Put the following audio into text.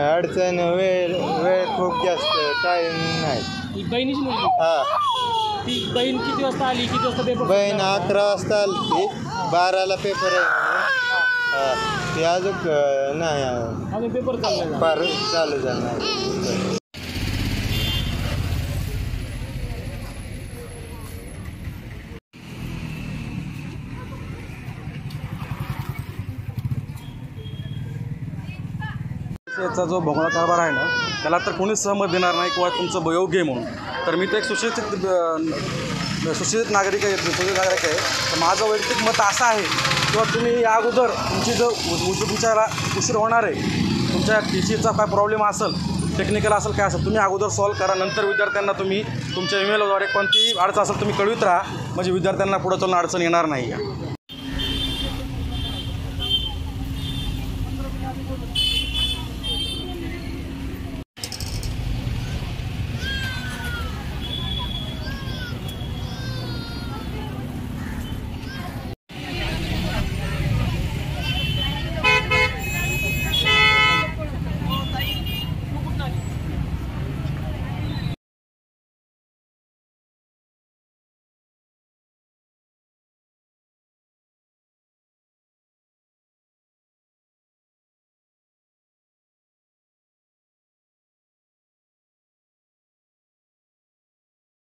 अडचण वेळ वेळ खूप जास्त टाईम नाही. बहिणीची मुलगी हां ती बहीण किती वाजता आली, किती वाजता पेपर? बहीण 11 वाजता आली ती, 12ला पेपर आहे म्हणून. हां ती अजून नाही अजून पेपर चालू फार चालू झालं नाही. याचा जो भोंगळा कारभार आहे ना त्याला तर कोणीच सहमत देणार नाही किंवा तुमचं योग्य आहे म्हणून. तर मी तर एक सुशिक्षित नागरिक आहे, तर माझं वैयक्तिक मत असं आहे किंवा तुम्ही या अगोदर तुमची जो तुमच्याला उशीर होणार आहे, तुमच्या टीसीचा काय प्रॉब्लेम असेल, टेक्निकल असेल काय असेल, तुम्ही अगोदर सॉल्व्ह करा. नंतर विद्यार्थ्यांना तुम्ही तुमच्या ईमेलद्वारे कोणतीही अडचण असेल तुम्ही कळवित राहा, म्हणजे विद्यार्थ्यांना पुढं चालून अडचण येणार नाही.